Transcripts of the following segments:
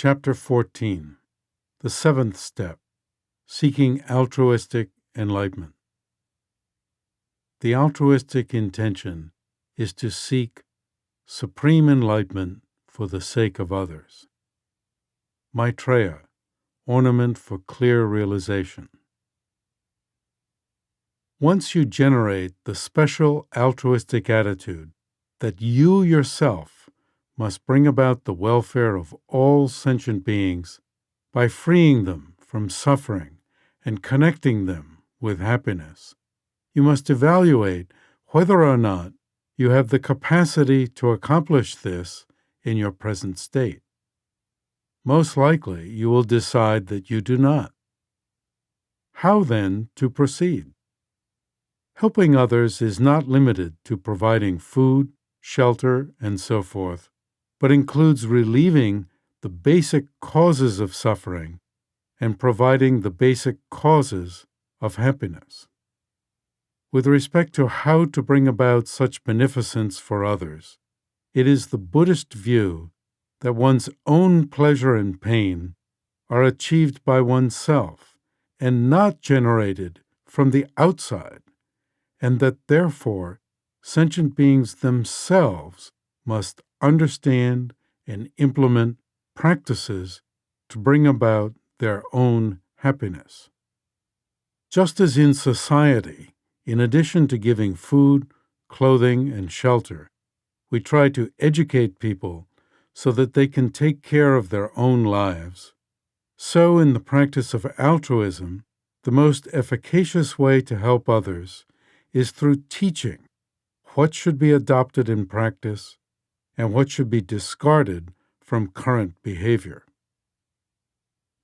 Chapter 14. The seventh step. Seeking altruistic enlightenment. The altruistic intention is to seek supreme enlightenment for the sake of others. Maitreya, ornament for clear realization. Once you generate the special altruistic attitude that you yourself must bring about the welfare of all sentient beings by freeing them from suffering and connecting them with happiness, you must evaluate whether or not you have the capacity to accomplish this in your present state. Most likely, you will decide that you do not. How then to proceed? Helping others is not limited to providing food, shelter, and so forth, but includes relieving the basic causes of suffering and providing the basic causes of happiness. With respect to how to bring about such beneficence for others, it is the Buddhist view that one's own pleasure and pain are achieved by oneself and not generated from the outside, and that therefore sentient beings themselves must understand and implement practices to bring about their own happiness. Just as in society, in addition to giving food, clothing, and shelter, we try to educate people so that they can take care of their own lives, so in the practice of altruism, the most efficacious way to help others is through teaching what should be adopted in practice and what should be discarded from current behavior.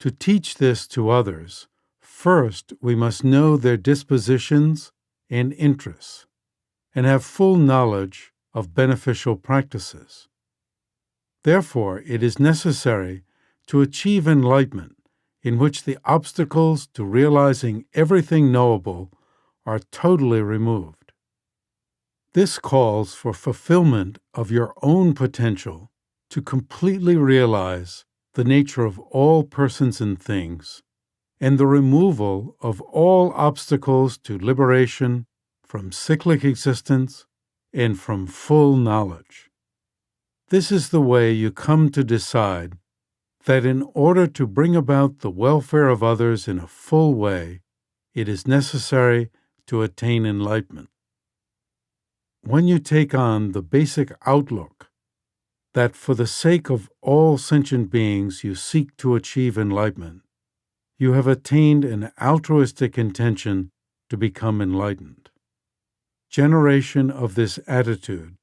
To teach this to others, first we must know their dispositions and interests, and have full knowledge of beneficial practices. Therefore, it is necessary to achieve enlightenment in which the obstacles to realizing everything knowable are totally removed. This calls for fulfillment of your own potential to completely realize the nature of all persons and things, and the removal of all obstacles to liberation from cyclic existence and from full knowledge. This is the way you come to decide that in order to bring about the welfare of others in a full way, it is necessary to attain enlightenment. When you take on the basic outlook that for the sake of all sentient beings you seek to achieve enlightenment, you have attained an altruistic intention to become enlightened. Generation of this attitude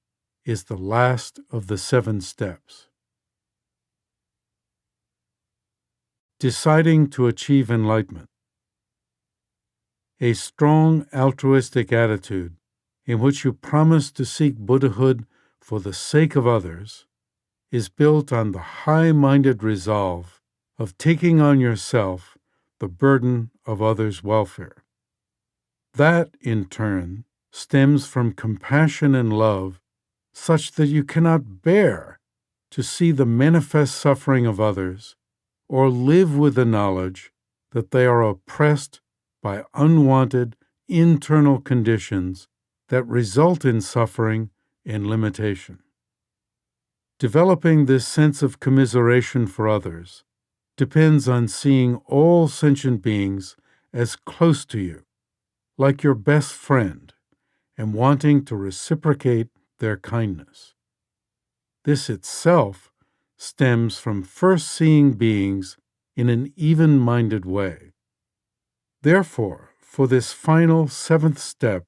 is the last of the 7 steps. Deciding to achieve enlightenment. A strong altruistic attitude in which you promise to seek Buddhahood for the sake of others is built on the high-minded resolve of taking on yourself the burden of others' welfare. That, in turn, stems from compassion and love such that you cannot bear to see the manifest suffering of others or live with the knowledge that they are oppressed by unwanted internal conditions that result in suffering and limitation. Developing this sense of commiseration for others depends on seeing all sentient beings as close to you, like your best friend, and wanting to reciprocate their kindness. This itself stems from first seeing beings in an even-minded way. Therefore, for this final 7th step,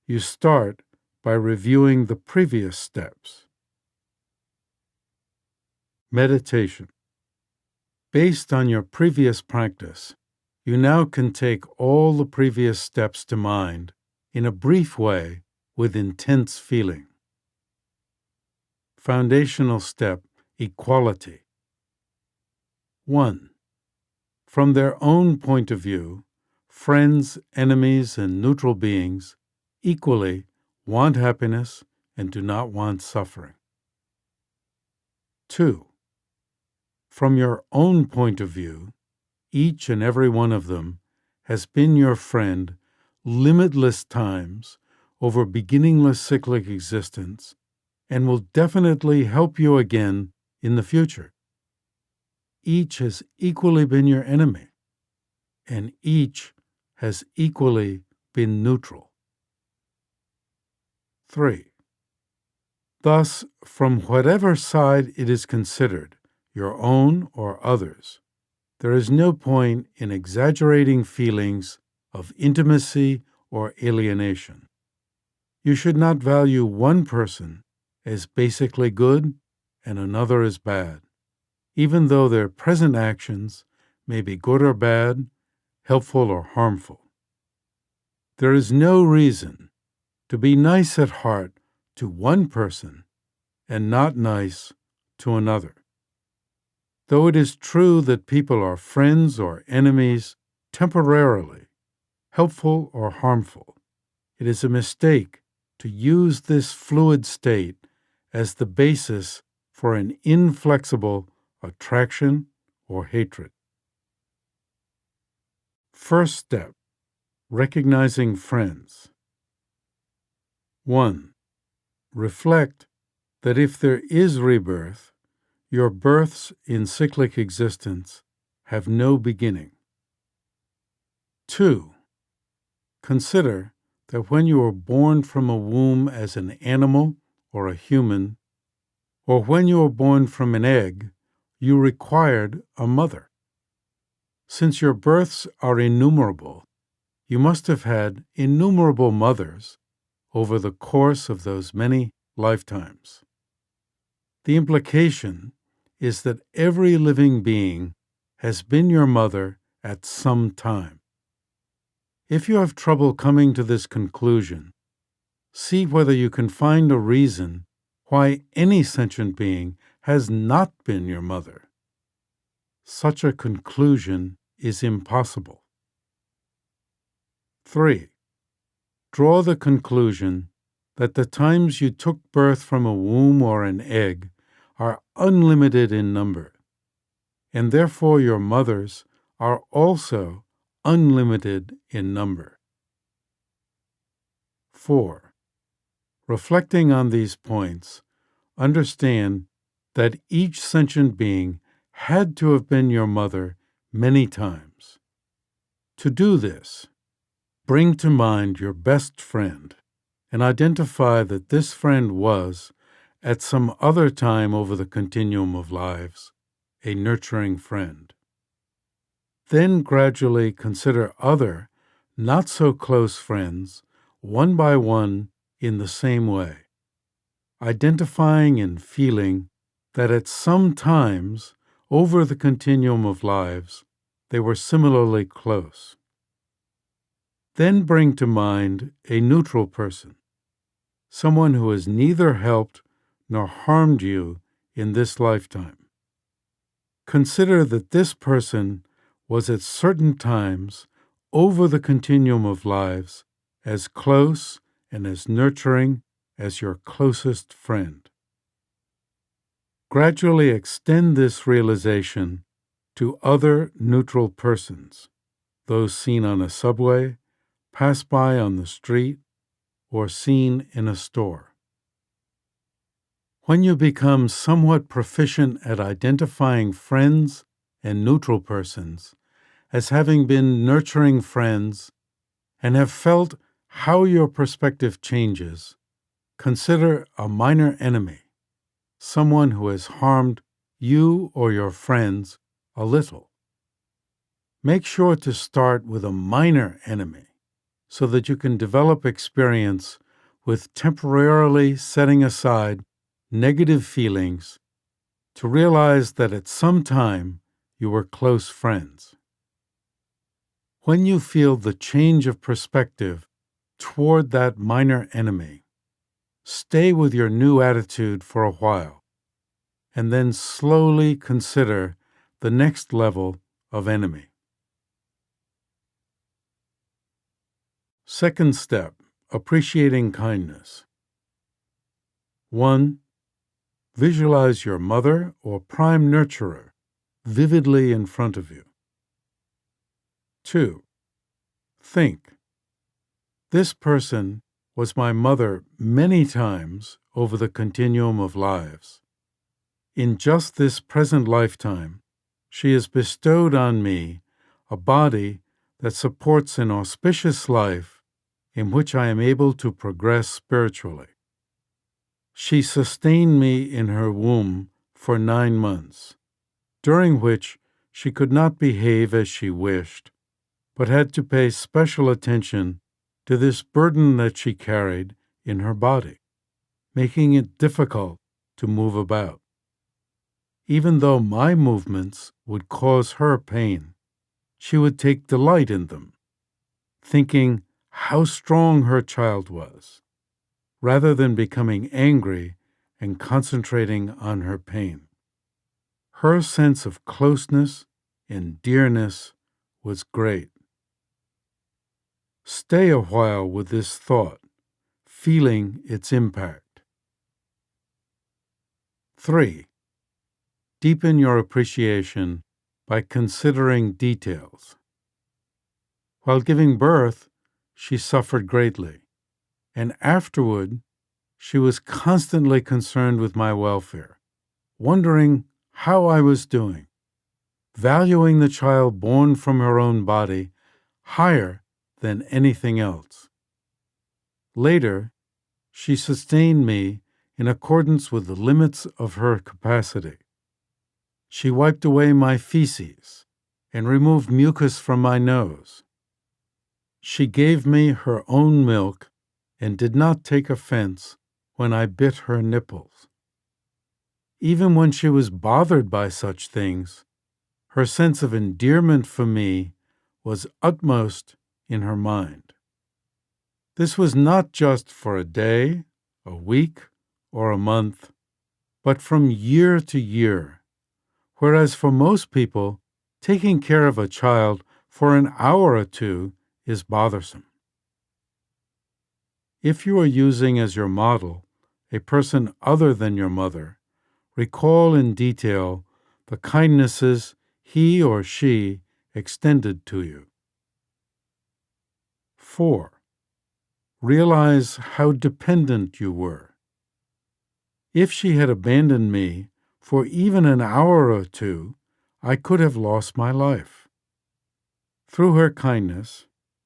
you start by reviewing the previous steps. Meditation. Based on your previous practice, you now can take all the previous steps to mind in a brief way with intense feeling. Foundational step: equality. 1. From their own point of view, friends, enemies, and neutral beings equally want happiness and do not want suffering. 2. From your own point of view, each and every one of them has been your friend limitless times over beginningless cyclic existence and will definitely help you again in the future. Each has equally been your enemy, and each has equally been neutral. 3. Thus, from whatever side it is considered, your own or others, there is no point in exaggerating feelings of intimacy or alienation. You should not value one person as basically good and another as bad, even though their present actions may be good or bad, helpful or harmful. There is no reason to be nice at heart to one person and not nice to another. Though it is true that people are friends or enemies temporarily, helpful or harmful, it is a mistake to use this fluid state as the basis for an inflexible attraction or hatred. First step, recognizing friends. 1. Reflect that if there is rebirth, your births in cyclic existence have no beginning. 2. Consider that when you were born from a womb as an animal or a human, or when you were born from an egg, you required a mother. Since your births are innumerable, you must have had innumerable mothers over the course of those many lifetimes. The implication is that every living being has been your mother at some time. If you have trouble coming to this conclusion, see whether you can find a reason why any sentient being has not been your mother. Such a conclusion is impossible. 3. Draw the conclusion that the times you took birth from a womb or an egg are unlimited in number, and therefore your mothers are also unlimited in number. 4. Reflecting on these points, understand that each sentient being had to have been your mother many times. To do this, bring to mind your best friend and identify that this friend was, at some other time over the continuum of lives, a nurturing friend. Then gradually consider other, not so close friends, one by one in the same way, identifying and feeling that at some times over the continuum of lives they were similarly close. Then bring to mind a neutral person, someone who has neither helped nor harmed you in this lifetime. Consider that this person was at certain times over the continuum of lives as close and as nurturing as your closest friend. Gradually extend this realization to other neutral persons, those seen on a subway, passed by on the street, or seen in a store. When you become somewhat proficient at identifying friends and neutral persons as having been nurturing friends and have felt how your perspective changes, consider a minor enemy, someone who has harmed you or your friends a little. Make sure to start with a minor enemy so that you can develop experience with temporarily setting aside negative feelings to realize that at some time you were close friends. When you feel the change of perspective toward that minor enemy, stay with your new attitude for a while, and then slowly consider the next level of enemy. Second step, appreciating kindness. 1. Visualize your mother or prime nurturer vividly in front of you. 2. Think. This person was my mother many times over the continuum of lives. In just this present lifetime, she has bestowed on me a body that supports an auspicious life in which I am able to progress spiritually. She sustained me in her womb for 9 months, during which she could not behave as she wished, but had to pay special attention to this burden that she carried in her body, making it difficult to move about. Even though my movements would cause her pain, she would take delight in them, thinking how strong her child was, rather than becoming angry and concentrating on her pain. Her sense of closeness and dearness was great. Stay a while with this thought, feeling its impact. 3. Deepen your appreciation by considering details. While giving birth, she suffered greatly, and afterward, she was constantly concerned with my welfare, wondering how I was doing, valuing the child born from her own body higher than anything else. Later, she sustained me in accordance with the limits of her capacity. She wiped away my feces and removed mucus from my nose. She gave me her own milk and did not take offense when I bit her nipples. Even when she was bothered by such things, her sense of endearment for me was utmost in her mind. This was not just for a day, a week, or a month, but from year to year, whereas for most people, taking care of a child for an hour or two is bothersome. If you are using as your model a person other than your mother, recall in detail the kindnesses he or she extended to you. 4. Realize how dependent you were. If she had abandoned me for even an hour or two, I could have lost my life. Through her kindness,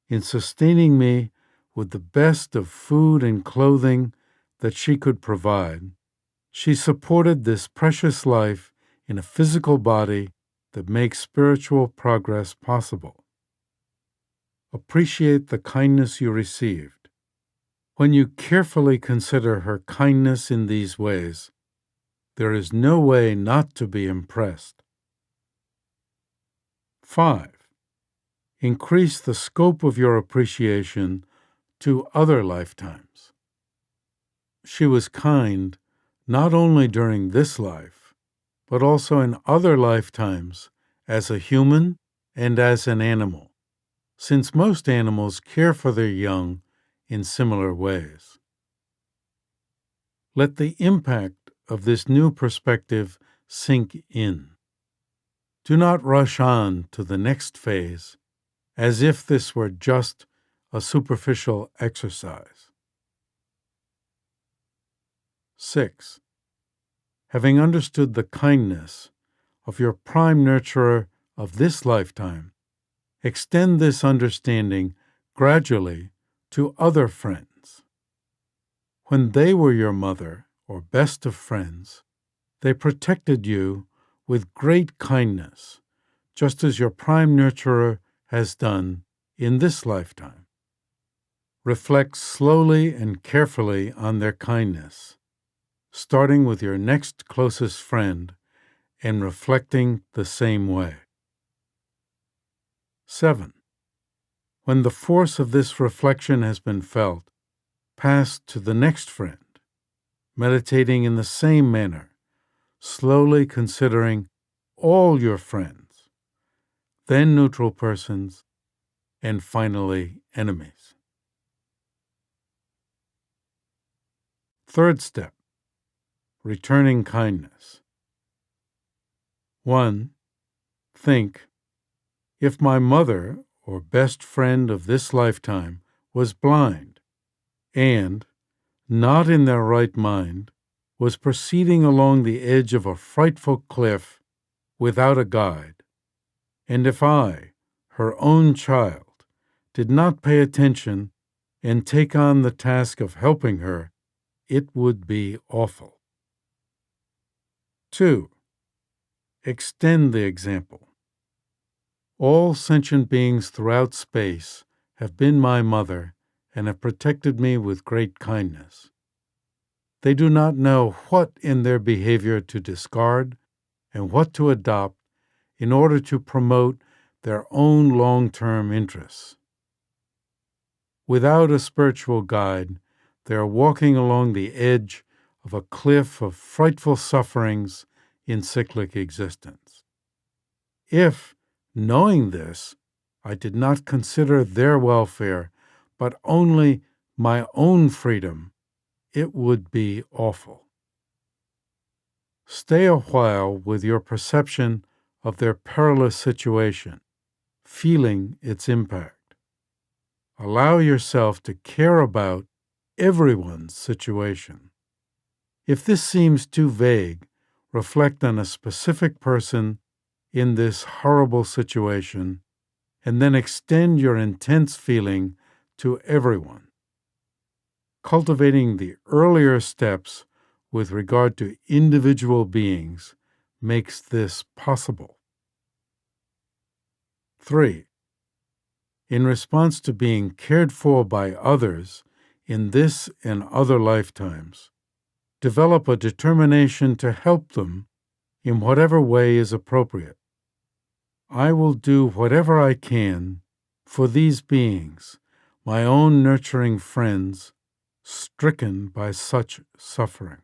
in sustaining me with the best of food and clothing that she could provide, she supported this precious life in a physical body that makes spiritual progress possible. Appreciate the kindness you received. When you carefully consider her kindness in these ways, there is no way not to be impressed. 5. Increase the scope of your appreciation to other lifetimes. She was kind not only during this life, but also in other lifetimes as a human and as an animal, since most animals care for their young in similar ways. Let the impact of this new perspective sink in. Do not rush on to the next phase as if this were just a superficial exercise. 6. Having understood the kindness of your prime nurturer of this lifetime, extend this understanding gradually to other friends. When they were your mother or best of friends, they protected you with great kindness, just as your prime nurturer has done in this lifetime. Reflect slowly and carefully on their kindness, starting with your next closest friend and reflecting the same way. 7. When the force of this reflection has been felt, pass to the next friend, meditating in the same manner, slowly considering all your friends, then neutral persons, and finally enemies. Third step, returning kindness. 1. Think, if my mother or best friend of this lifetime was blind and, not in their right mind, was proceeding along the edge of a frightful cliff without a guide, and if I, her own child, did not pay attention and take on the task of helping her, it would be awful. 2. Extend the example. All sentient beings throughout space have been my mother and have protected me with great kindness. They do not know what in their behavior to discard and what to adopt in order to promote their own long-term interests. Without a spiritual guide, they are walking along the edge of a cliff of frightful sufferings in cyclic existence. If, knowing this, I did not consider their welfare, but only my own freedom, it would be awful. Stay a while with your perception of their perilous situation, feeling its impact. Allow yourself to care about everyone's situation. If this seems too vague, reflect on a specific person in this horrible situation, and then extend your intense feeling to everyone. Cultivating the earlier steps with regard to individual beings makes this possible. 3. In response to being cared for by others in this and other lifetimes, develop a determination to help them in whatever way is appropriate. I will do whatever I can for these beings, my own nurturing friends, stricken by such suffering.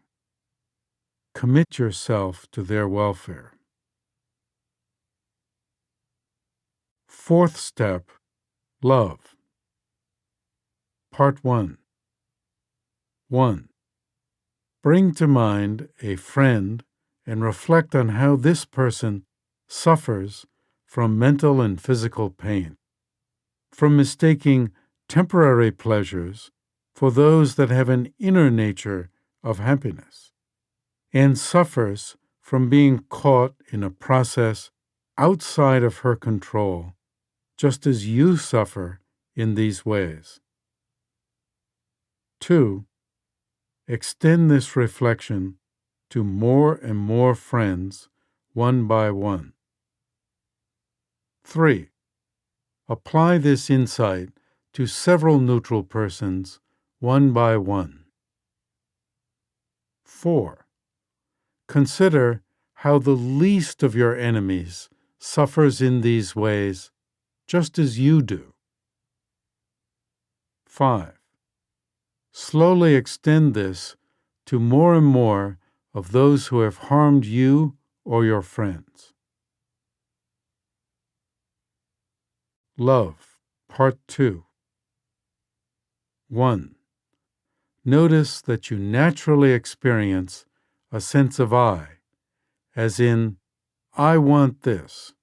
Commit yourself to their welfare. 4th step, love. Part 1. 1. Bring to mind a friend and reflect on how this person suffers from mental and physical pain, from mistaking temporary pleasures for those that have an inner nature of happiness, and suffers from being caught in a process outside of her control, just as you suffer in these ways. 2. Extend this reflection to more and more friends, one by one. 3. Apply this insight to several neutral persons, one by one. 4. Consider how the least of your enemies suffers in these ways, just as you do. 5. Slowly extend this to more and more of those who have harmed you or your friends. Love, Part 2. 1. Notice that you naturally experience a sense of I, as in, I want this,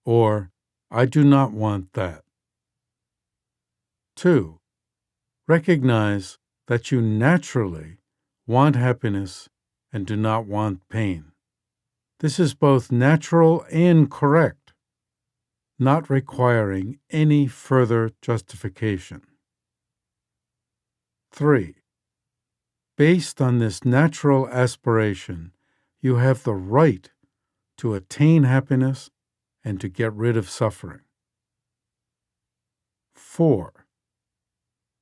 or I do not want that. 2. Recognize that you naturally want happiness and do not want pain. This is both natural and correct, not requiring any further justification. 3. Based on this natural aspiration, you have the right to attain happiness and to get rid of suffering. 4.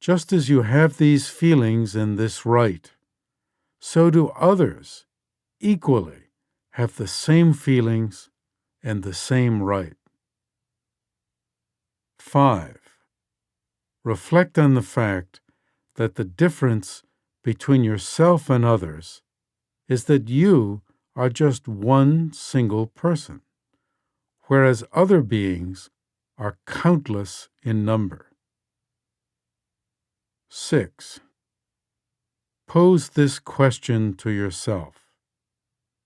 Just as you have these feelings and this right, so do others equally have the same feelings and the same right. 5. Reflect on the fact that the difference between yourself and others is that you are just one single person, whereas other beings are countless in number. 6. Pose this question to yourself.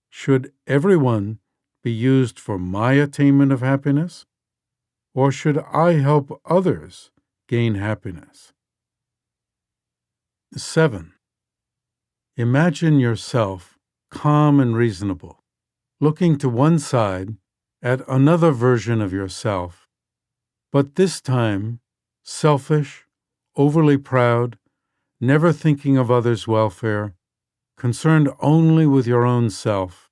Should everyone be used for my attainment of happiness, or should I help others gain happiness? 7. Imagine yourself calm and reasonable, looking to one side at another version of yourself, but this time selfish, overly proud, never thinking of others' welfare, concerned only with your own self,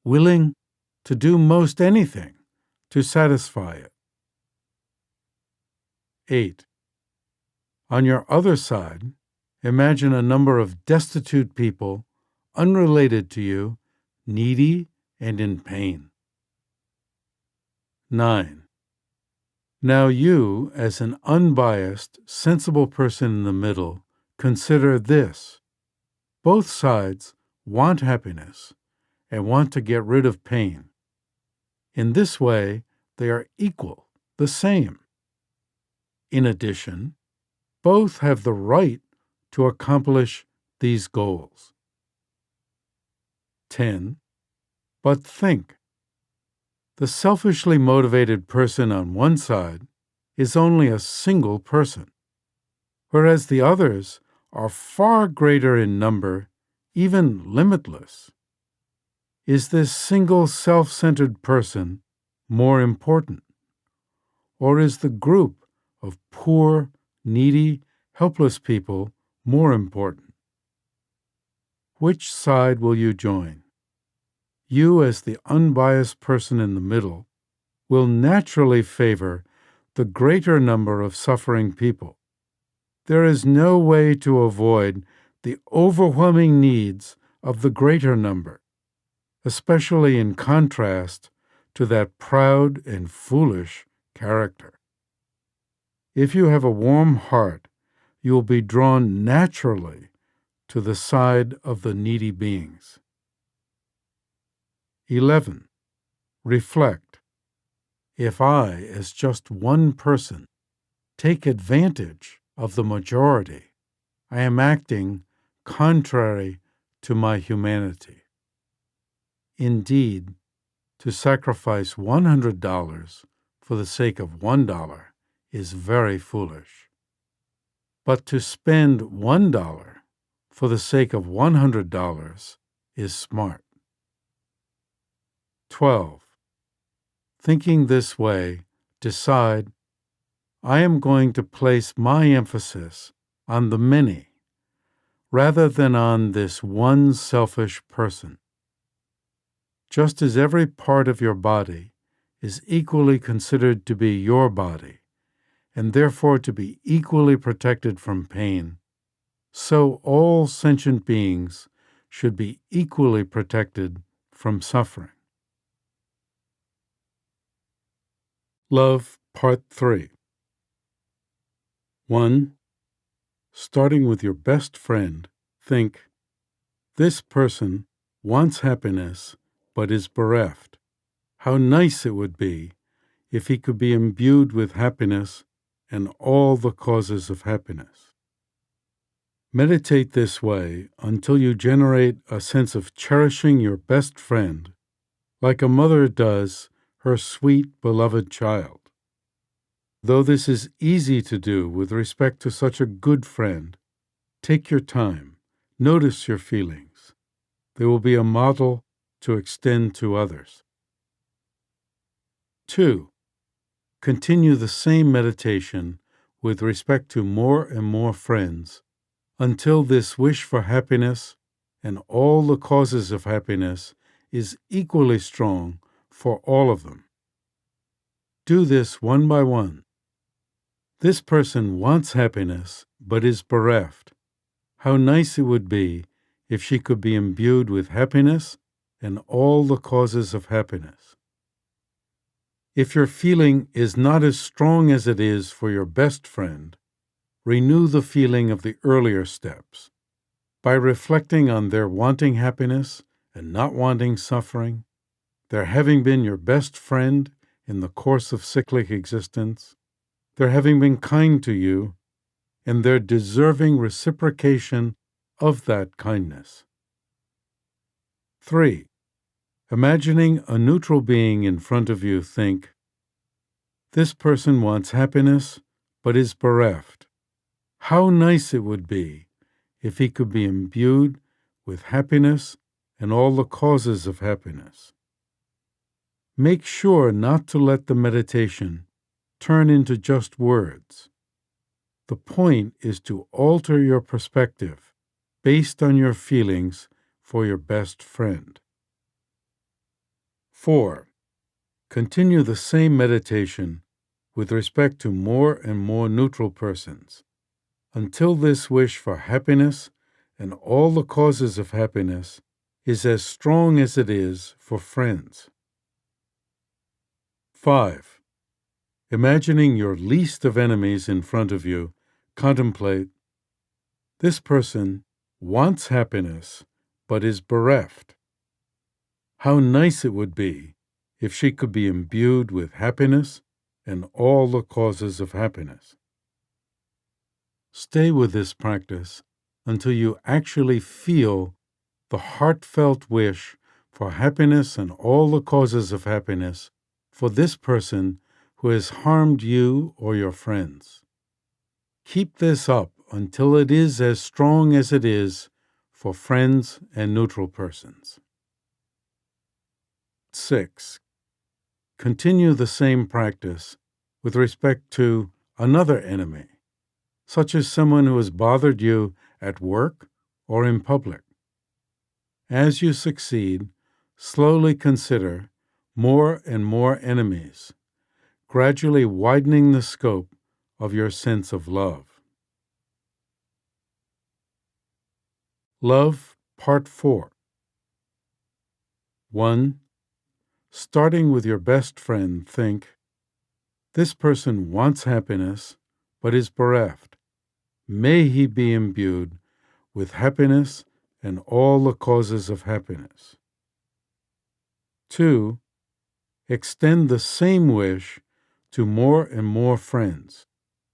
willing to do most anything to satisfy it. 8. On your other side, imagine a number of destitute people, unrelated to you, needy and in pain. 9. Now you, as an unbiased, sensible person in the middle, consider this. Both sides want happiness and want to get rid of pain. In this way, they are equal, the same. In addition, both have the right to accomplish these goals. 10. But think. The selfishly motivated person on one side is only a single person, whereas the others are far greater in number, even limitless. Is this single self-centered person more important? Or is the group of poor, needy, helpless people more important? Which side will you join? You, as the unbiased person in the middle, will naturally favor the greater number of suffering people. There is no way to avoid the overwhelming needs of the greater number, especially in contrast to that proud and foolish character. If you have a warm heart, you will be drawn naturally to the side of the needy beings. 11. Reflect. If I, as just one person, take advantage of the majority, I am acting contrary to my humanity. Indeed, to sacrifice $100 for the sake of $1 is very foolish. But to spend $1 for the sake of $100 is smart. 12. Thinking this way, decide, I am going to place my emphasis on the many rather than on this one selfish person. Just as every part of your body is equally considered to be your body, and therefore to be equally protected from pain, so all sentient beings should be equally protected from suffering. Love, Part 3. 1. Starting with your best friend, think, this person wants happiness but is bereft. How nice it would be if he could be imbued with happiness and all the causes of happiness. Meditate this way until you generate a sense of cherishing your best friend like a mother does her sweet, beloved child. Though this is easy to do with respect to such a good friend, take your time, notice your feelings. They will be a model to extend to others. 2. Continue the same meditation with respect to more and more friends until this wish for happiness and all the causes of happiness is equally strong for all of them. Do this one by one. This person wants happiness but is bereft. How nice it would be if she could be imbued with happiness and all the causes of happiness. If your feeling is not as strong as it is for your best friend, renew the feeling of the earlier steps. By reflecting on their wanting happiness and not wanting suffering, their having been your best friend in the course of cyclic existence, their having been kind to you, and their deserving reciprocation of that kindness. 3. Imagining a neutral being in front of you, think, this person wants happiness but is bereft. How nice it would be if he could be imbued with happiness and all the causes of happiness. Make sure not to let the meditation turn into just words. The point is to alter your perspective based on your feelings for your best friend. 4. Continue the same meditation with respect to more and more neutral persons, until this wish for happiness and all the causes of happiness is as strong as it is for friends. 5. Imagining your least of enemies in front of you, contemplate, this person wants happiness but is bereft. How nice it would be if she could be imbued with happiness and all the causes of happiness. Stay with this practice until you actually feel the heartfelt wish for happiness and all the causes of happiness for this person who has harmed you or your friends. Keep this up until it is as strong as it is for friends and neutral persons. 6. Continue the same practice with respect to another enemy, such as someone who has bothered you at work or in public. As you succeed, slowly consider more and more enemies, gradually widening the scope of your sense of love. Love, Part 4. 1. Starting with your best friend, think, this person wants happiness but is bereft. May he be imbued with happiness and all the causes of happiness. 2. Extend the same wish to more and more friends,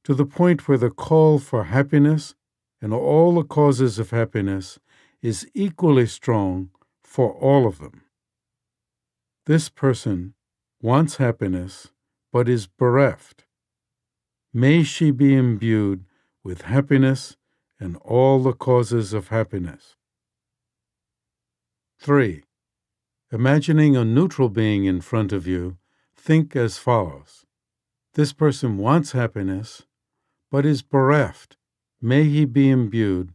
to the point where the call for happiness and all the causes of happiness is equally strong for all of them. This person wants happiness but is bereft. May she be imbued with happiness and all the causes of happiness. 3. Imagining a neutral being in front of you, think as follows. This person wants happiness, but is bereft. May he be imbued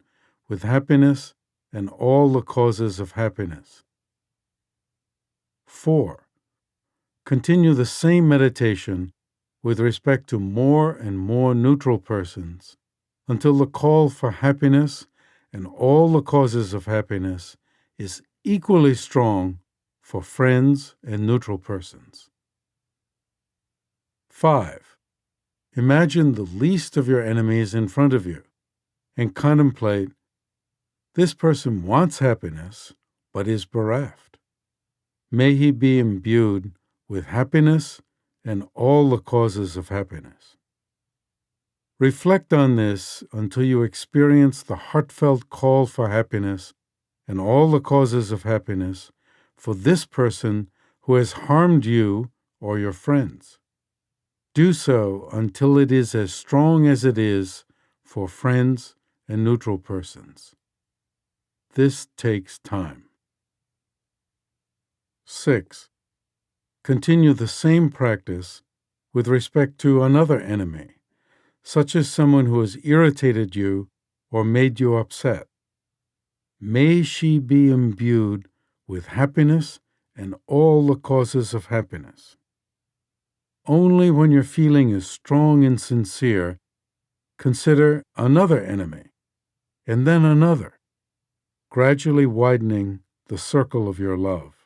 with happiness and all the causes of happiness. 4. Continue the same meditation with respect to more and more neutral persons until the call for happiness and all the causes of happiness is equally strong for friends and neutral persons. 5. Imagine the least of your enemies in front of you and contemplate, this person wants happiness but is bereft. May he be imbued with happiness and all the causes of happiness. Reflect on this until you experience the heartfelt call for happiness and all the causes of happiness for this person who has harmed you or your friends. Do so until it is as strong as it is for friends and neutral persons. This takes time. 6. Continue the same practice with respect to another enemy, such as someone who has irritated you or made you upset. May she be imbued with happiness and all the causes of happiness. Only when your feeling is strong and sincere, consider another enemy, and then another, gradually widening the circle of your love.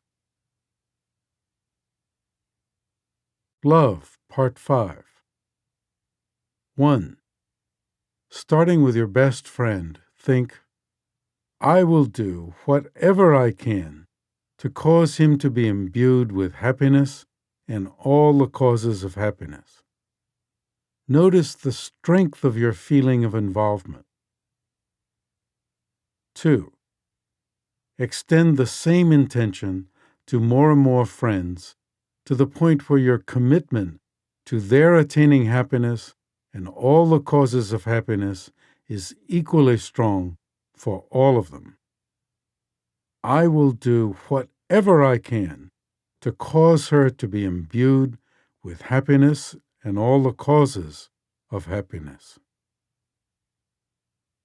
Love, Part 5. 1. Starting with your best friend, think, I will do whatever I can to cause him to be imbued with happiness and all the causes of happiness. Notice the strength of your feeling of involvement. 2. Extend the same intention to more and more friends, to the point where your commitment to their attaining happiness and all the causes of happiness is equally strong for all of them. I will do whatever I can to cause her to be imbued with happiness and all the causes of happiness.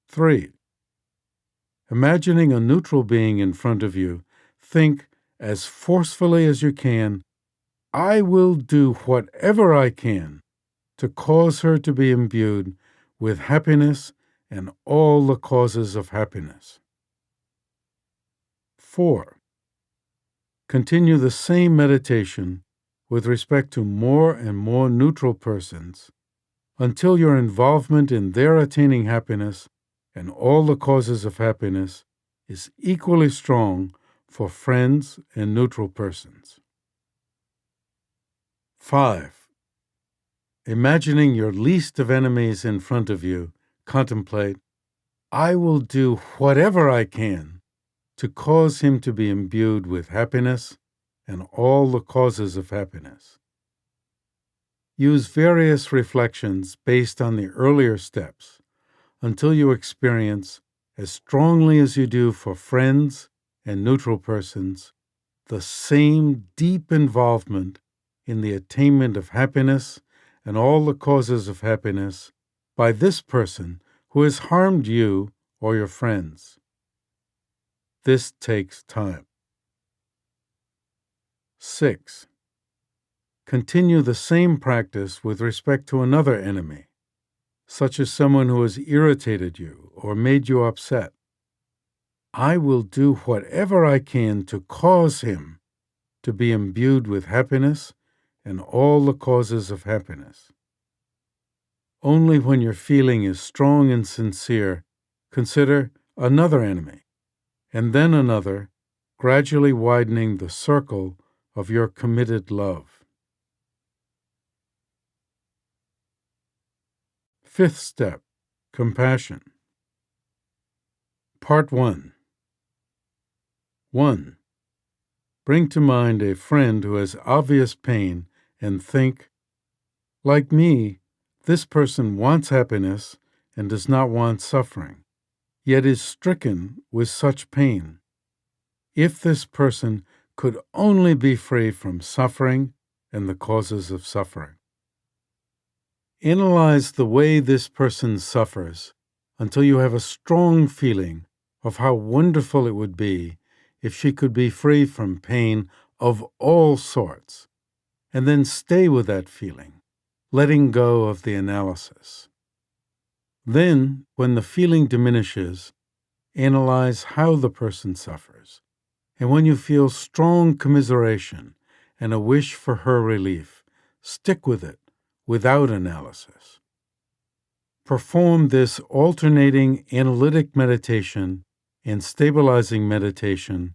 3. Imagining a neutral being in front of you, think as forcefully as you can, I will do whatever I can to cause her to be imbued with happiness and all the causes of happiness. 4. Continue the same meditation with respect to more and more neutral persons until your involvement in their attaining happiness and all the causes of happiness is equally strong for friends and neutral persons. 5. Imagining your least of enemies in front of you, contemplate, I will do whatever I can to cause him to be imbued with happiness and all the causes of happiness. Use various reflections based on the earlier steps until you experience, as strongly as you do for friends and neutral persons, the same deep involvement in the attainment of happiness and all the causes of happiness by this person who has harmed you or your friends. This takes time. 6. Continue the same practice with respect to another enemy, such as someone who has irritated you or made you upset. I will do whatever I can to cause him to be imbued with happiness and all the causes of happiness. Only when your feeling is strong and sincere, consider another enemy, and then another, gradually widening the circle of your committed love. 5th step, compassion. Part 1. 1. Bring to mind a friend who has obvious pain and think, like me, this person wants happiness and does not want suffering, yet is stricken with such pain. If this person could only be free from suffering and the causes of suffering. Analyze the way this person suffers until you have a strong feeling of how wonderful it would be if she could be free from pain of all sorts, and then stay with that feeling, letting go of the analysis. Then, when the feeling diminishes, analyze how the person suffers, and when you feel strong commiseration and a wish for her relief, stick with it without analysis. Perform this alternating analytic meditation and stabilizing meditation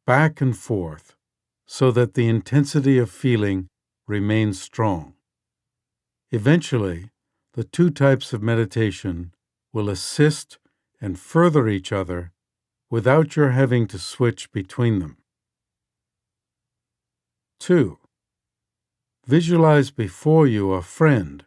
back and forth so that the intensity of feeling remains strong. Eventually, the two types of meditation will assist and further each other without your having to switch between them. 2. Visualize before you a friend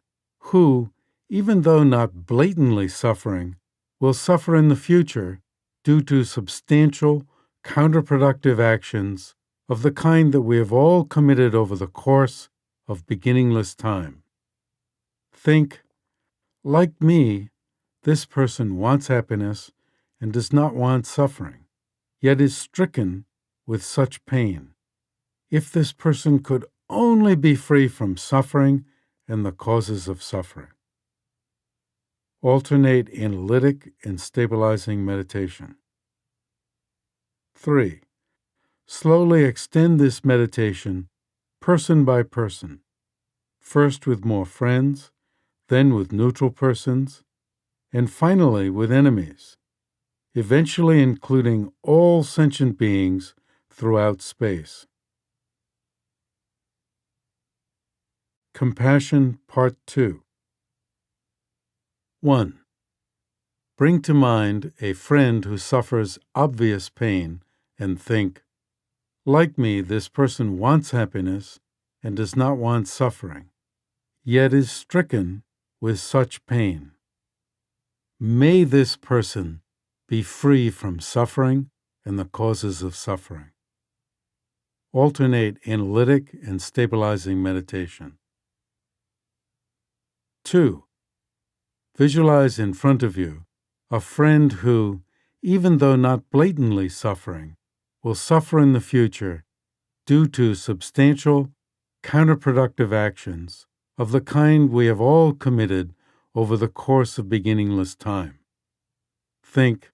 who, even though not blatantly suffering, will suffer in the future due to substantial, counterproductive actions of the kind that we have all committed over the course of beginningless time. Think, like me, this person wants happiness and does not want suffering, yet is stricken with such pain. If this person could only be free from suffering and the causes of suffering. Alternate analytic and stabilizing meditation. 3. Slowly extend this meditation person by person, first with more friends, then with neutral persons, and finally with enemies, eventually including all sentient beings throughout space. Compassion, Part 2. 1. Bring to mind a friend who suffers obvious pain and think, Like me, this person wants happiness and does not want suffering, yet is stricken with such pain. May this person be free from suffering and the causes of suffering. Alternate analytic and stabilizing meditation. 2. Visualize in front of you a friend who, even though not blatantly suffering, will suffer in the future due to substantial, counterproductive actions of the kind we have all committed over the course of beginningless time. Think,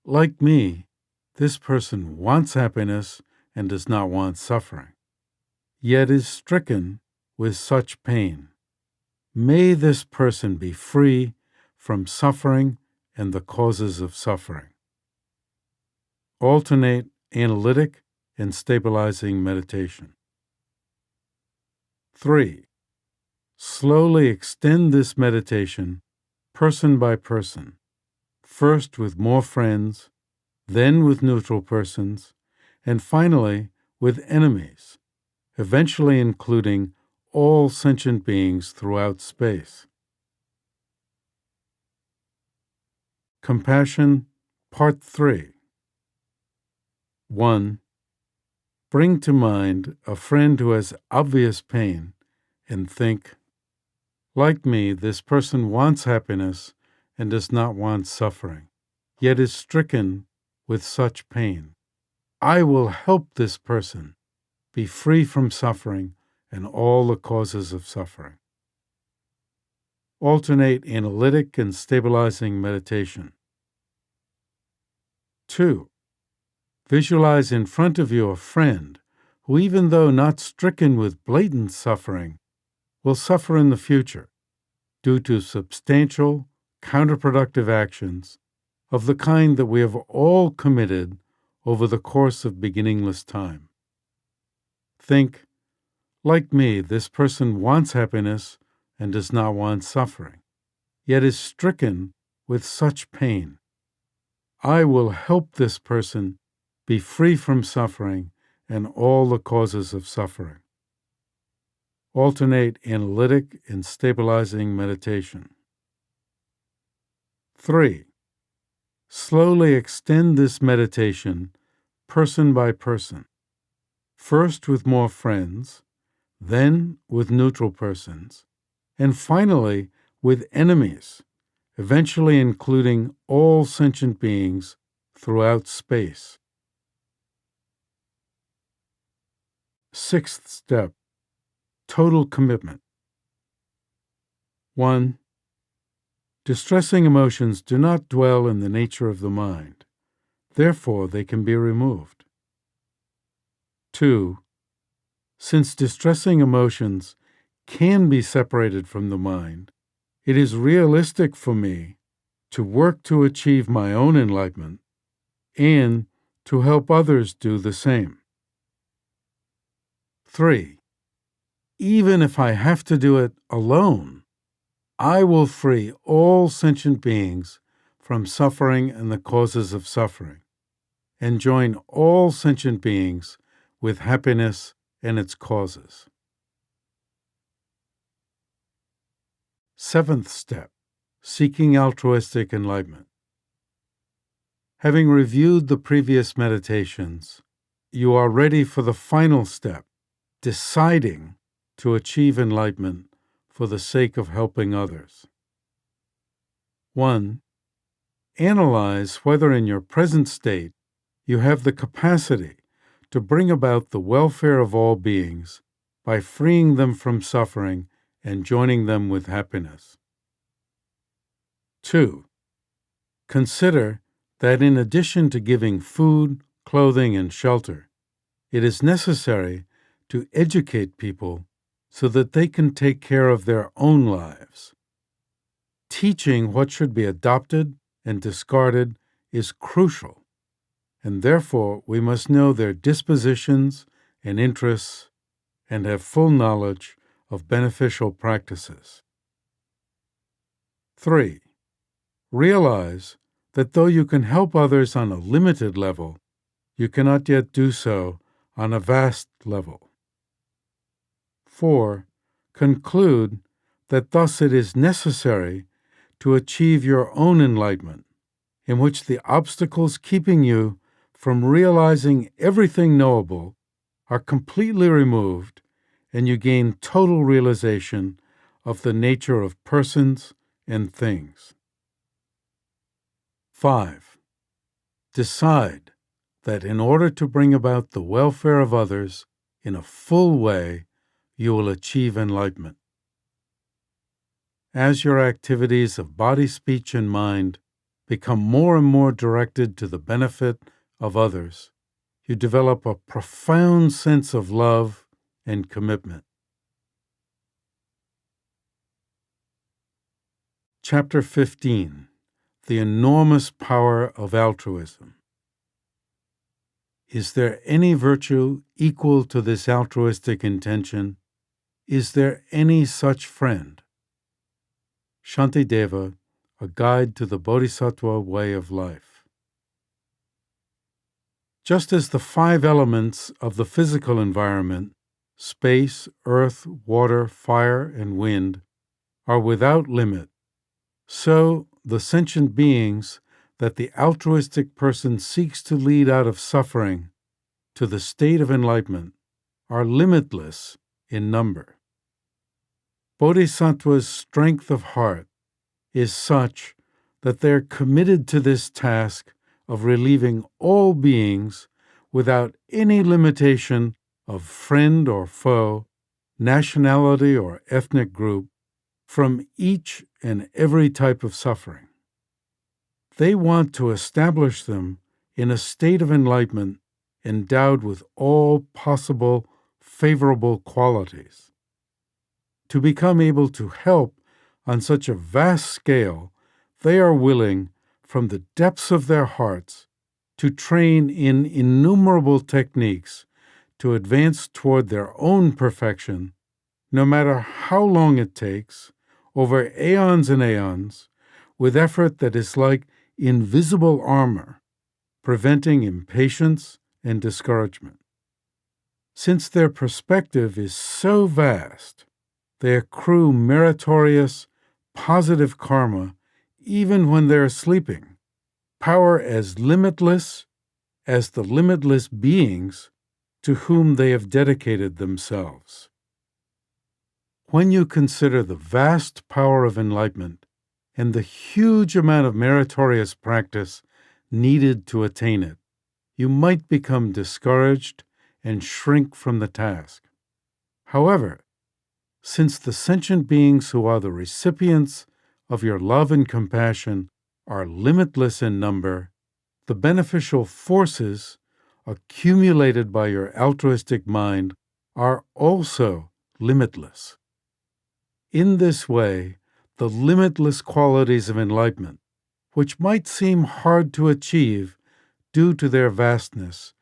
like me, this person wants happiness and does not want suffering, yet is stricken with such pain. May this person be free from suffering and the causes of suffering. Alternate analytic and stabilizing meditation. 3. Slowly extend this meditation person by person, first with more friends, then with neutral persons, and finally with enemies, eventually including all sentient beings throughout space. Compassion, Part 3. 1. Bring to mind a friend who has obvious pain and think, like me, this person wants happiness and does not want suffering, yet is stricken with such pain. I will help this person be free from suffering and all the causes of suffering. Alternate analytic and stabilizing meditation. 2. Visualize in front of you a friend who, even though not stricken with blatant suffering, will suffer in the future due to substantial, counterproductive actions of the kind that we have all committed over the course of beginningless time. Think, like me, this person wants happiness and does not want suffering, yet is stricken with such pain. I will help this person be free from suffering and all the causes of suffering. Alternate analytic and stabilizing meditation. 3. Slowly extend this meditation person by person, first with more friends, then with neutral persons, and finally with enemies, eventually including all sentient beings throughout space. 6th step. Total commitment. 1. Distressing emotions do not dwell in the nature of the mind. Therefore, they can be removed. 2. Since distressing emotions can be separated from the mind, it is realistic for me to work to achieve my own enlightenment and to help others do the same. 3. Even if I have to do it alone, I will free all sentient beings from suffering and the causes of suffering, and join all sentient beings with happiness and its causes. 7th step. Seeking altruistic enlightenment. Having reviewed the previous meditations, you are ready for the final step, deciding to achieve enlightenment for the sake of helping others. 1. Analyze whether in your present state you have the capacity to bring about the welfare of all beings by freeing them from suffering and joining them with happiness. 2. Consider that in addition to giving food, clothing, and shelter, it is necessary to educate people so that they can take care of their own lives. Teaching what should be adopted and discarded is crucial, and therefore we must know their dispositions and interests and have full knowledge of beneficial practices. 3. Realize that though you can help others on a limited level, you cannot yet do so on a vast level. 4. Conclude that thus it is necessary to achieve your own enlightenment, in which the obstacles keeping you from realizing everything knowable are completely removed, and you gain total realization of the nature of persons and things. 5. Decide that in order to bring about the welfare of others in a full way, you will achieve enlightenment. As your activities of body, speech, and mind become more and more directed to the benefit of others, you develop a profound sense of love and commitment. Chapter 15. The enormous power of altruism. Is there any virtue equal to this altruistic intention? Is there any such friend? Shantideva, A Guide to the Bodhisattva Way of Life. Just as the 5 elements of the physical environment, space, earth, water, fire, and wind, are without limit, so the sentient beings that the altruistic person seeks to lead out of suffering to the state of enlightenment are limitless in number. Bodhisattva's strength of heart is such that they're committed to this task of relieving all beings without any limitation of friend or foe, nationality or ethnic group, from each and every type of suffering. They want to establish them in a state of enlightenment endowed with all possible favorable qualities. To become able to help on such a vast scale, they are willing, from the depths of their hearts, to train in innumerable techniques to advance toward their own perfection, no matter how long it takes, over aeons and aeons, with effort that is like invisible armor, preventing impatience and discouragement. Since their perspective is so vast, they accrue meritorious, positive karma even when they are sleeping, power as limitless as the limitless beings to whom they have dedicated themselves. When you consider the vast power of enlightenment and the huge amount of meritorious practice needed to attain it, you might become discouraged and shrink from the task. However, since the sentient beings who are the recipients of your love and compassion are limitless in number, the beneficial forces accumulated by your altruistic mind are also limitless. In this way, the limitless qualities of enlightenment, which might seem hard to achieve due to their vastness,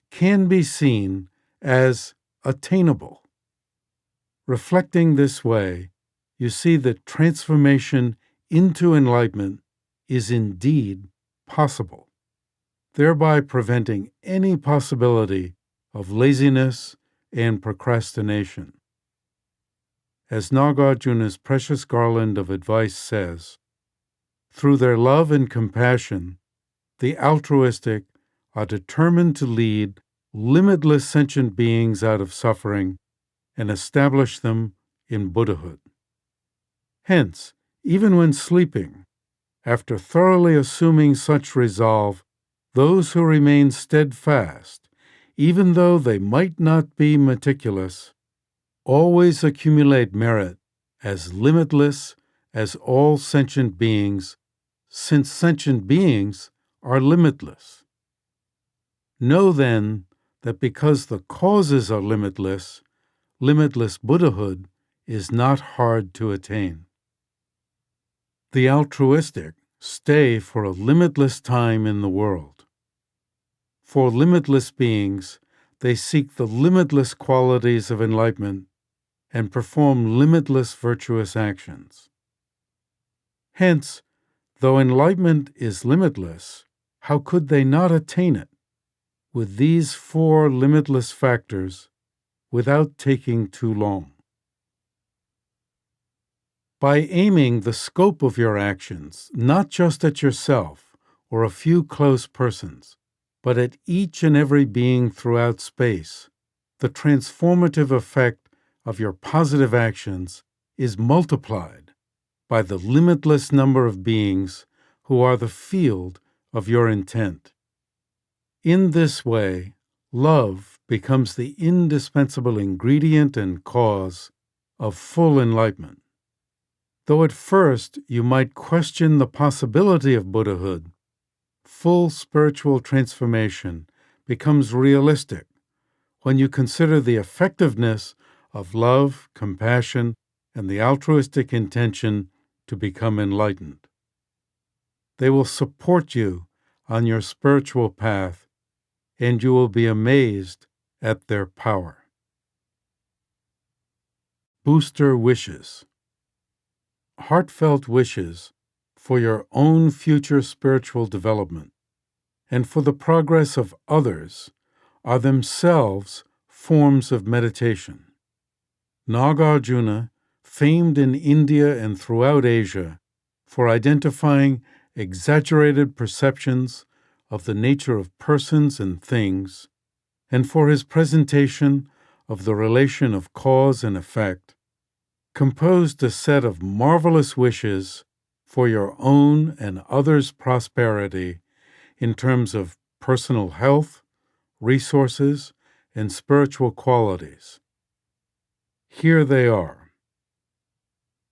can be seen as attainable. Reflecting this way, you see that transformation into enlightenment is indeed possible, thereby preventing any possibility of laziness and procrastination. As Nagarjuna's precious garland of advice says, through their love and compassion, the altruistic are determined to lead limitless sentient beings out of suffering and establish them in Buddhahood. Hence, even when sleeping, after thoroughly assuming such resolve, those who remain steadfast, even though they might not be meticulous, always accumulate merit as limitless as all sentient beings, since sentient beings are limitless. Know then that because the causes are limitless, limitless Buddhahood is not hard to attain. The altruistic stay for a limitless time in the world. For limitless beings, they seek the limitless qualities of enlightenment and perform limitless virtuous actions. Hence, though enlightenment is limitless, how could they not attain it? with these 4 limitless factors without taking too long. By aiming the scope of your actions not just at yourself or a few close persons, but at each and every being throughout space, the transformative effect of your positive actions is multiplied by the limitless number of beings who are the field of your intent. In this way, love becomes the indispensable ingredient and cause of full enlightenment. Though at first you might question the possibility of Buddhahood, full spiritual transformation becomes realistic when you consider the effectiveness of love, compassion, and the altruistic intention to become enlightened. They will support you on your spiritual path, and you will be amazed at their power. Booster wishes. Heartfelt wishes for your own future spiritual development and for the progress of others are themselves forms of meditation. Nagarjuna, famed in India and throughout Asia for identifying exaggerated perceptions of the nature of persons and things, and for his presentation of the relation of cause and effect, composed a set of marvelous wishes for your own and others' prosperity in terms of personal health, resources, and spiritual qualities. Here they are.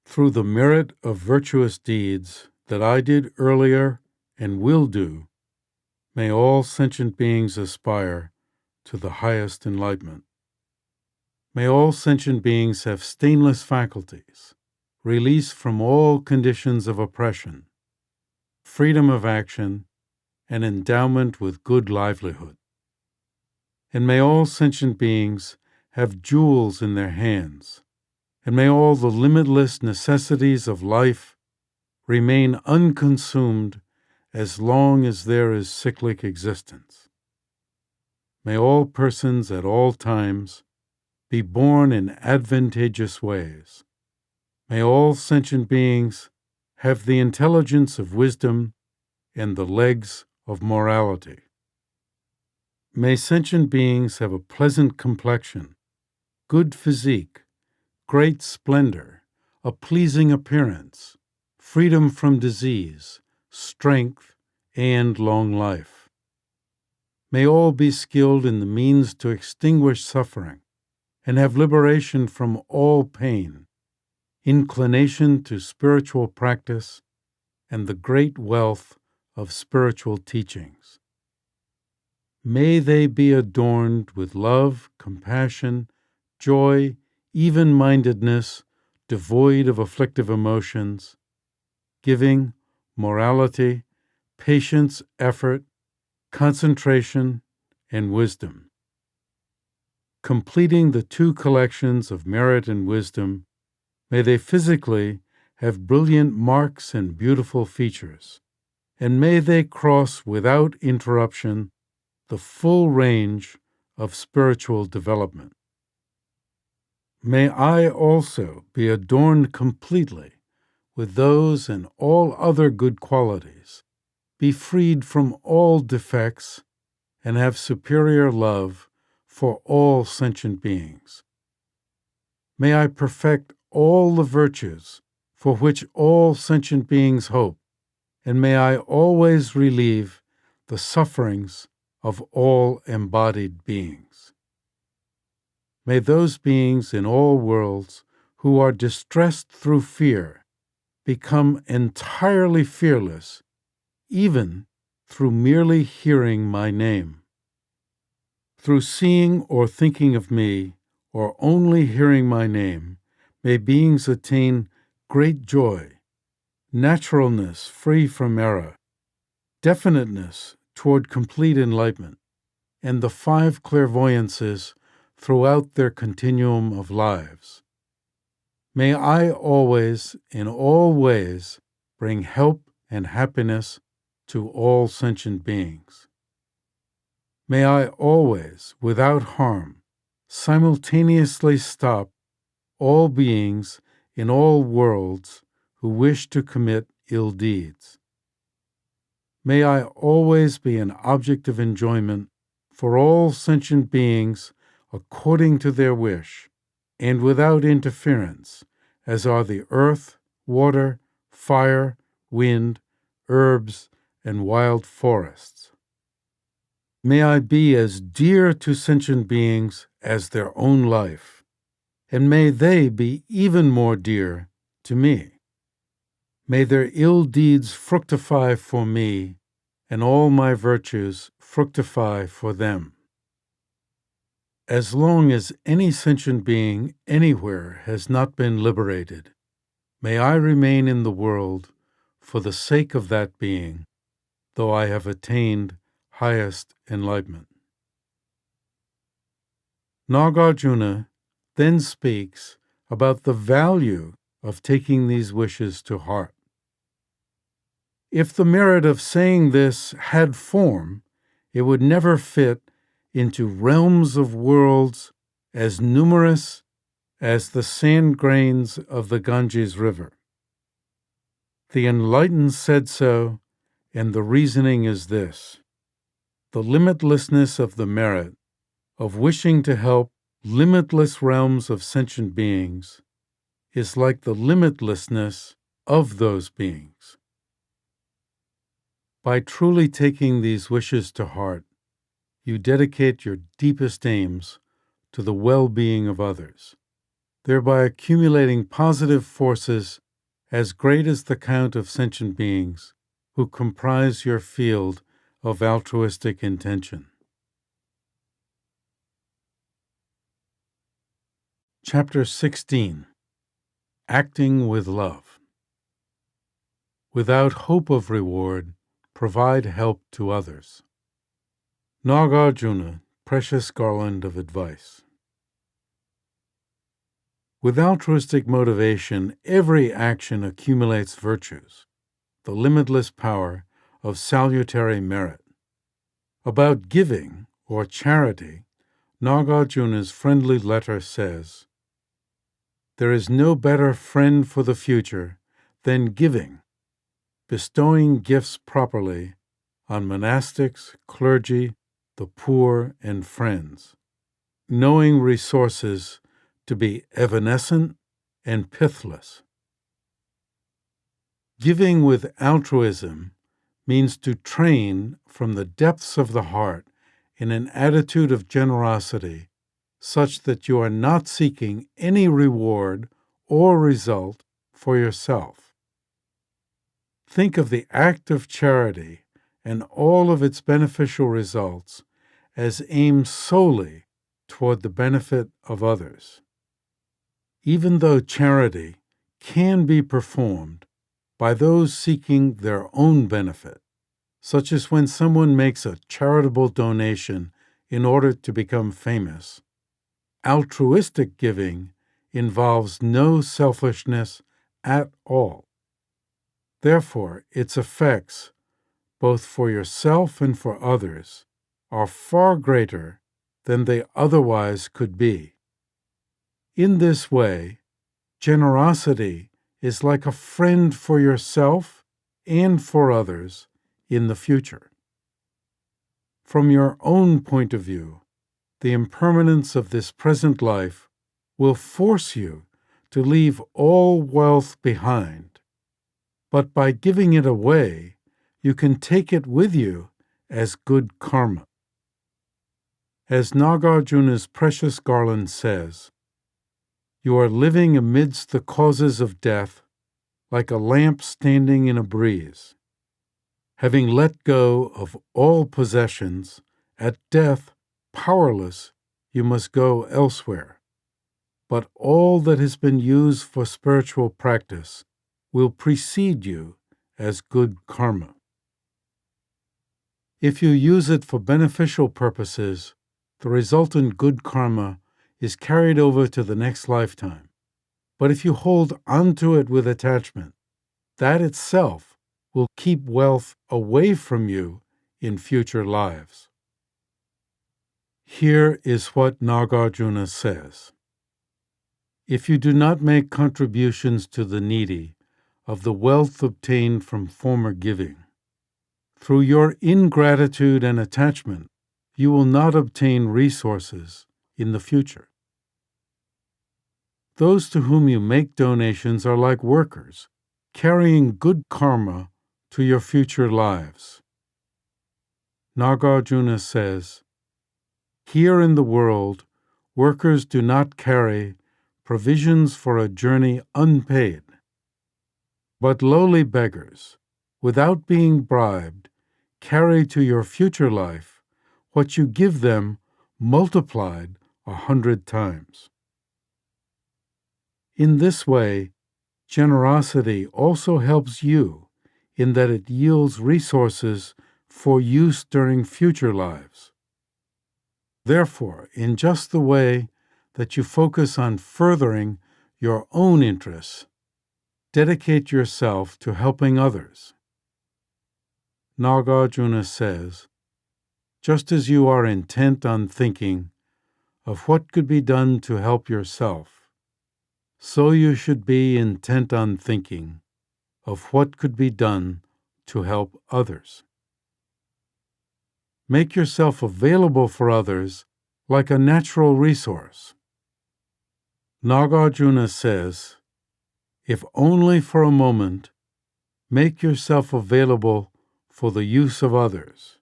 Through the merit of virtuous deeds that I did earlier and will do, may all sentient beings aspire to the highest enlightenment. May all sentient beings have stainless faculties, release from all conditions of oppression, freedom of action, and endowment with good livelihood. And may all sentient beings have jewels in their hands, and may all the limitless necessities of life remain unconsumed as long as there is cyclic existence. May all persons at all times be born in advantageous ways. May all sentient beings have the intelligence of wisdom and the legs of morality. May sentient beings have a pleasant complexion, good physique, great splendor, a pleasing appearance, freedom from disease, strength, and long life. May all be skilled in the means to extinguish suffering and have liberation from all pain, inclination to spiritual practice, and the great wealth of spiritual teachings. May they be adorned with love, compassion, joy, even-mindedness, devoid of afflictive emotions, giving, morality, patience, effort, concentration, and wisdom. Completing the 2 collections of merit and wisdom, may they physically have brilliant marks and beautiful features, and may they cross without interruption the full range of spiritual development. May I also be adorned completely with those and all other good qualities, be freed from all defects, and have superior love for all sentient beings. May I perfect all the virtues for which all sentient beings hope, and may I always relieve the sufferings of all embodied beings. May those beings in all worlds who are distressed through fear become entirely fearless, even through merely hearing my name. Through seeing or thinking of me, or only hearing my name, may beings attain great joy, naturalness free from error, definiteness toward complete enlightenment, and the 5 clairvoyances throughout their continuum of lives. May I always, in all ways, bring help and happiness to all sentient beings. May I always, without harm, simultaneously stop all beings in all worlds who wish to commit ill deeds. May I always be an object of enjoyment for all sentient beings according to their wish, and without interference, as are the earth, water, fire, wind, herbs, and wild forests. May I be as dear to sentient beings as their own life, and may they be even more dear to me. May their ill deeds fructify for me, and all my virtues fructify for them. As long as any sentient being anywhere has not been liberated, may I remain in the world for the sake of that being, though I have attained highest enlightenment. Nagarjuna then speaks about the value of taking these wishes to heart. If the merit of saying this had form, it would never fit into realms of worlds as numerous as the sand grains of the Ganges River. The enlightened said so, and the reasoning is this: the limitlessness of the merit of wishing to help limitless realms of sentient beings is like the limitlessness of those beings. By truly taking these wishes to heart, you dedicate your deepest aims to the well-being of others, thereby accumulating positive forces as great as the count of sentient beings who comprise your field of altruistic intention. Chapter 16. Acting with Love. Without hope of reward, provide help to others. Nagarjuna, precious garland of advice. With altruistic motivation, every action accumulates virtues, the limitless power of salutary merit. About giving, or charity, Nagarjuna's friendly letter says, "There is no better friend for the future than giving, bestowing gifts properly on monastics, clergy, the poor, and friends, knowing resources to be evanescent and pithless." Giving with altruism means to train from the depths of the heart in an attitude of generosity such that you are not seeking any reward or result for yourself. Think of the act of charity and all of its beneficial results as aimed solely toward the benefit of others. Even though charity can be performed by those seeking their own benefit, such as when someone makes a charitable donation in order to become famous, altruistic giving involves no selfishness at all. Therefore, its effects, both for yourself and for others, are far greater than they otherwise could be. In this way, generosity is like a friend for yourself and for others in the future. From your own point of view, the impermanence of this present life will force you to leave all wealth behind, but by giving it away, you can take it with you as good karma. As Nagarjuna's precious garland says, "You are living amidst the causes of death like a lamp standing in a breeze. Having let go of all possessions, at death, powerless, you must go elsewhere. But all that has been used for spiritual practice will precede you as good karma. If you use it for beneficial purposes, the resultant good karma is carried over to the next lifetime. But if you hold onto it with attachment, that itself will keep wealth away from you in future lives." Here is what Nagarjuna says. If you do not make contributions to the needy of the wealth obtained from former giving, through your ingratitude and attachment, you will not obtain resources in the future. Those to whom you make donations are like workers, carrying good karma to your future lives. Nagarjuna says, here in the world, workers do not carry provisions for a journey unpaid, but lowly beggars, without being bribed, carry to your future life what you give them multiplied 100 times. In this way, generosity also helps you in that it yields resources for use during future lives. Therefore, in just the way that you focus on furthering your own interests, dedicate yourself to helping others. Nagarjuna says, just as you are intent on thinking of what could be done to help yourself, so you should be intent on thinking of what could be done to help others. Make yourself available for others like a natural resource. Nagarjuna says, if only for a moment, make yourself available for the use of others,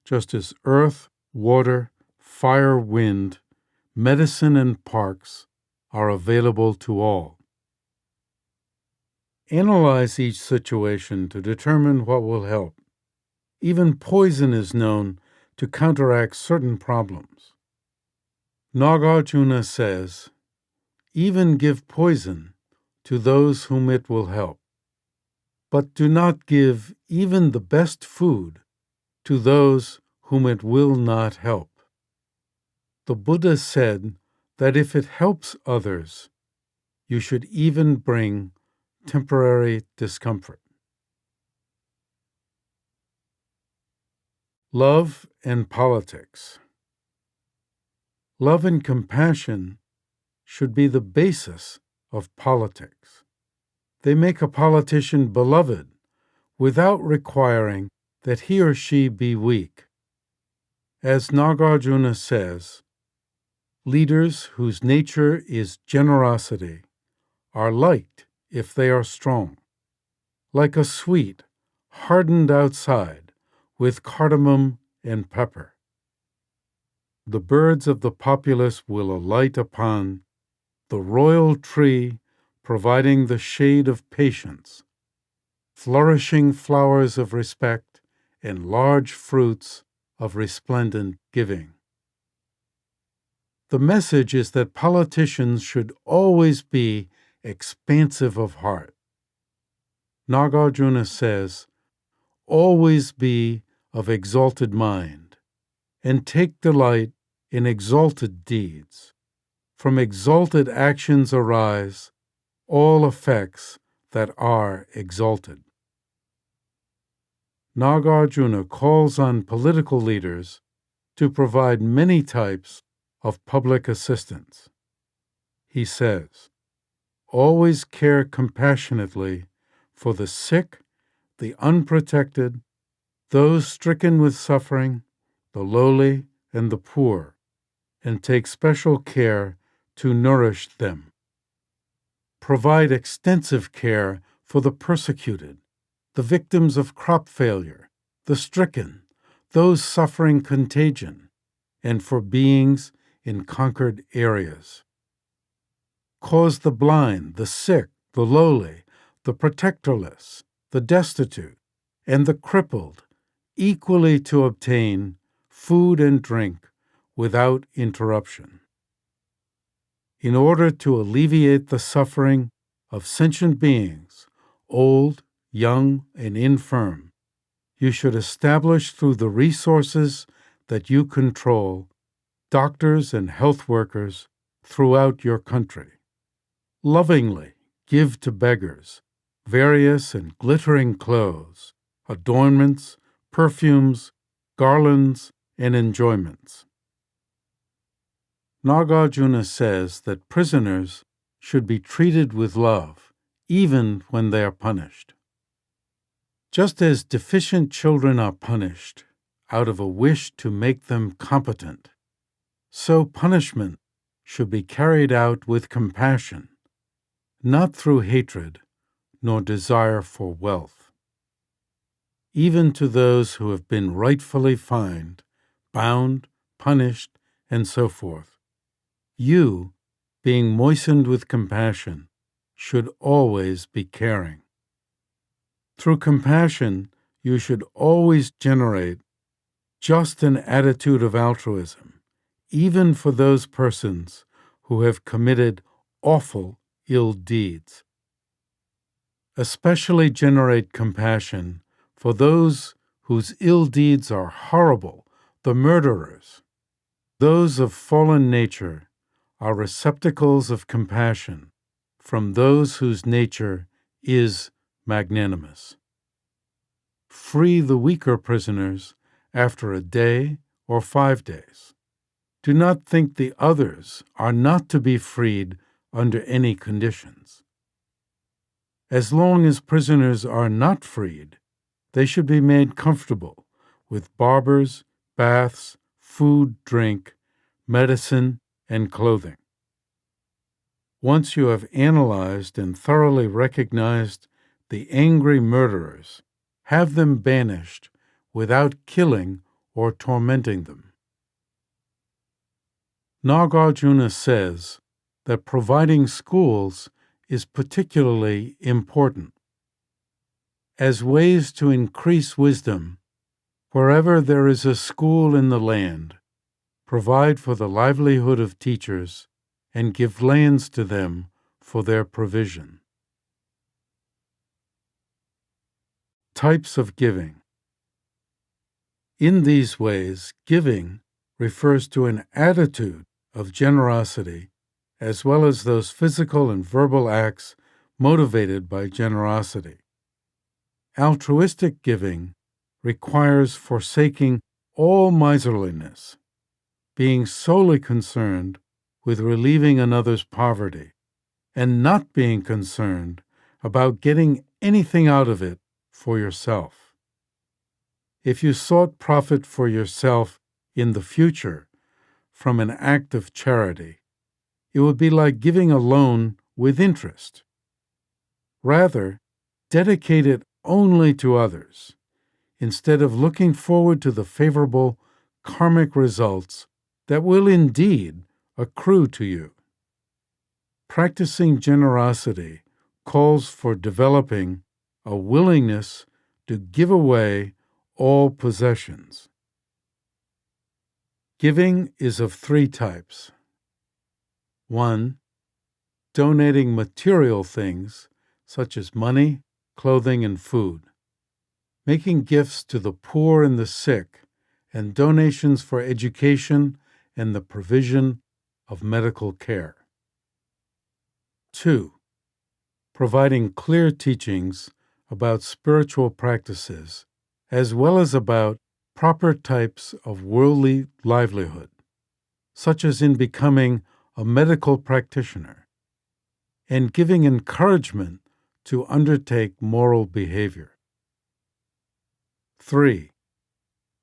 just as earth, water, fire, wind, medicine, and parks are available to all. Analyze each situation to determine what will help. Even poison is known to counteract certain problems. Nagarjuna says, even give poison to those whom it will help, but do not give even the best food to those whom it will not help. The Buddha said that if it helps others, you should even bring temporary discomfort. Love and politics. Love and compassion should be the basis of politics. They make a politician beloved without requiring that he or she be weak. As Nagarjuna says, leaders whose nature is generosity are liked if they are strong, like a sweet, hardened outside with cardamom and pepper. The birds of the populace will alight upon the royal tree, providing the shade of patience, flourishing flowers of respect, and large fruits of resplendent giving. The message is that politicians should always be expansive of heart. Nagarjuna says, always be of exalted mind, and take delight in exalted deeds. From exalted actions arise all effects that are exalted. Nagarjuna calls on political leaders to provide many types of public assistance. He says, always care compassionately for the sick, the unprotected, those stricken with suffering, the lowly, and the poor, and take special care to nourish them. Provide extensive care for the persecuted, the victims of crop failure, the stricken, those suffering contagion, and for beings in conquered areas. Cause the blind, the sick, the lowly, the protectorless, the destitute, and the crippled equally to obtain food and drink without interruption. In order to alleviate the suffering of sentient beings, old, young, and infirm, you should establish through the resources that you control doctors and health workers throughout your country. Lovingly give to beggars various and glittering clothes, adornments, perfumes, garlands, and enjoyments. Nagarjuna says that prisoners should be treated with love, even when they are punished. Just as deficient children are punished out of a wish to make them competent, so punishment should be carried out with compassion, not through hatred nor desire for wealth. Even to those who have been rightfully fined, bound, punished, and so forth, you, being moistened with compassion, should always be caring. Through compassion, you should always generate just an attitude of altruism, even for those persons who have committed awful ill deeds. Especially generate compassion for those whose ill deeds are horrible, the murderers. Those of fallen nature are receptacles of compassion from those whose nature is magnanimous. Free the weaker prisoners after a day or 5 days. Do not think the others are not to be freed under any conditions. As long as prisoners are not freed, they should be made comfortable with barbers, baths, food, drink, medicine, and clothing. Once you have analyzed and thoroughly recognized the angry murderers, have them banished without killing or tormenting them. Nagarjuna says that providing schools is particularly important. As ways to increase wisdom, wherever there is a school in the land, provide for the livelihood of teachers and give lands to them for their provision. Types of giving. In these ways, giving refers to an attitude of generosity as well as those physical and verbal acts motivated by generosity. Altruistic giving requires forsaking all miserliness, being solely concerned with relieving another's poverty, and not being concerned about getting anything out of it for yourself. If you sought profit for yourself in the future from an act of charity, it would be like giving a loan with interest. Rather, dedicate it only to others, instead of looking forward to the favorable karmic results that will indeed accrue to you. Practicing generosity calls for developing a willingness to give away all possessions. Giving is of 3 types. 1. Donating material things such as money, clothing, and food. Making gifts to the poor and the sick, and donations for education and the provision of medical care. 2. Providing clear teachings about spiritual practices, as well as about proper types of worldly livelihood, such as in becoming a medical practitioner, and giving encouragement to undertake moral behavior. 3.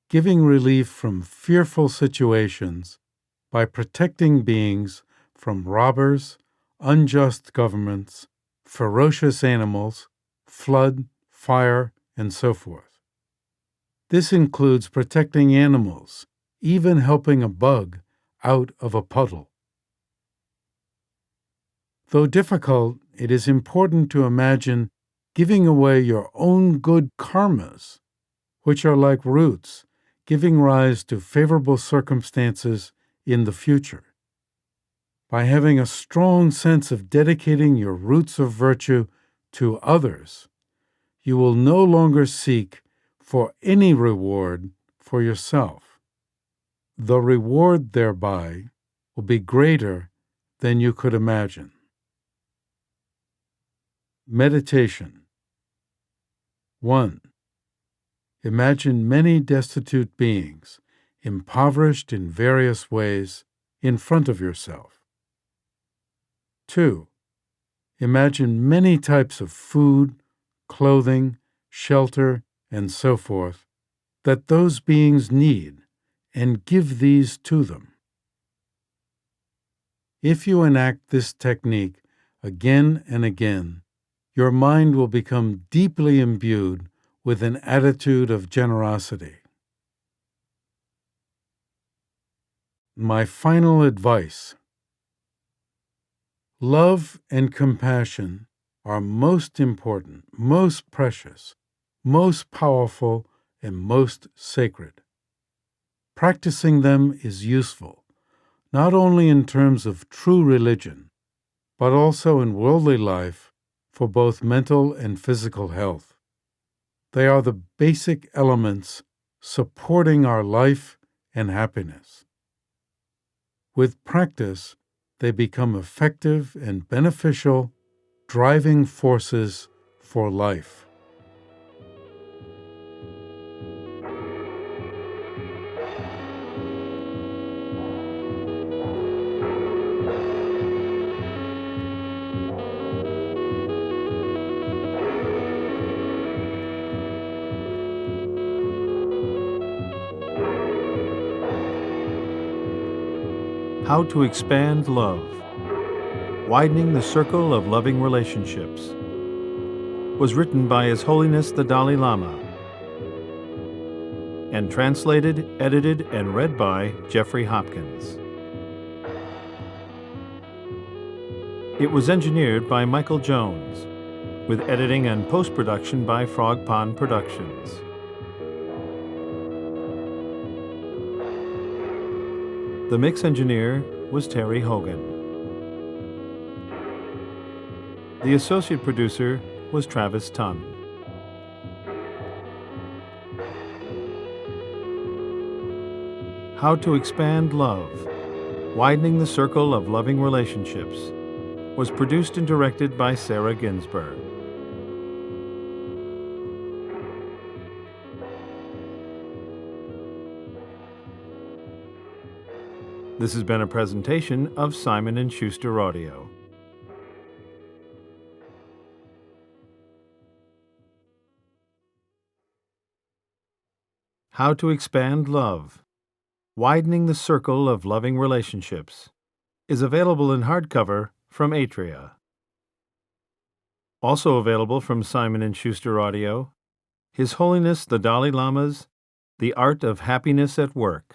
Giving relief from fearful situations by protecting beings from robbers, unjust governments, ferocious animals, flood, fire, and so forth. This includes protecting animals, even helping a bug out of a puddle. Though difficult, it is important to imagine giving away your own good karmas, which are like roots, giving rise to favorable circumstances in the future. By having a strong sense of dedicating your roots of virtue to others, you will no longer seek for any reward for yourself. The reward thereby will be greater than you could imagine. Meditation. 1. Imagine many destitute beings, impoverished in various ways, in front of yourself. 2. Imagine many types of food, clothing, shelter, and so forth that those beings need, and give these to them. If you enact this technique again and again, your mind will become deeply imbued with an attitude of generosity. My final advice: love and compassion are most important, most precious, most powerful, and most sacred. Practicing them is useful, not only in terms of true religion, but also in worldly life for both mental and physical health. They are the basic elements supporting our life and happiness. With practice, they become effective and beneficial driving forces for life. How to Expand Love, Widening the Circle of Loving Relationships, was written by His Holiness the Dalai Lama, and translated, edited, and read by Jeffrey Hopkins. It was engineered by Michael Jones, with editing and post-production by Frog Pond Productions. The mix engineer was Terry Hogan. The associate producer was Travis Tunn. How to Expand Love, Widening the Circle of Loving Relationships, was produced and directed by Sarah Ginsberg. This has been a presentation of Simon & Schuster Audio. How to Expand Love, Widening the Circle of Loving Relationships is available in hardcover from Atria. Also available from Simon & Schuster Audio, His Holiness the Dalai Lama's The Art of Happiness at Work.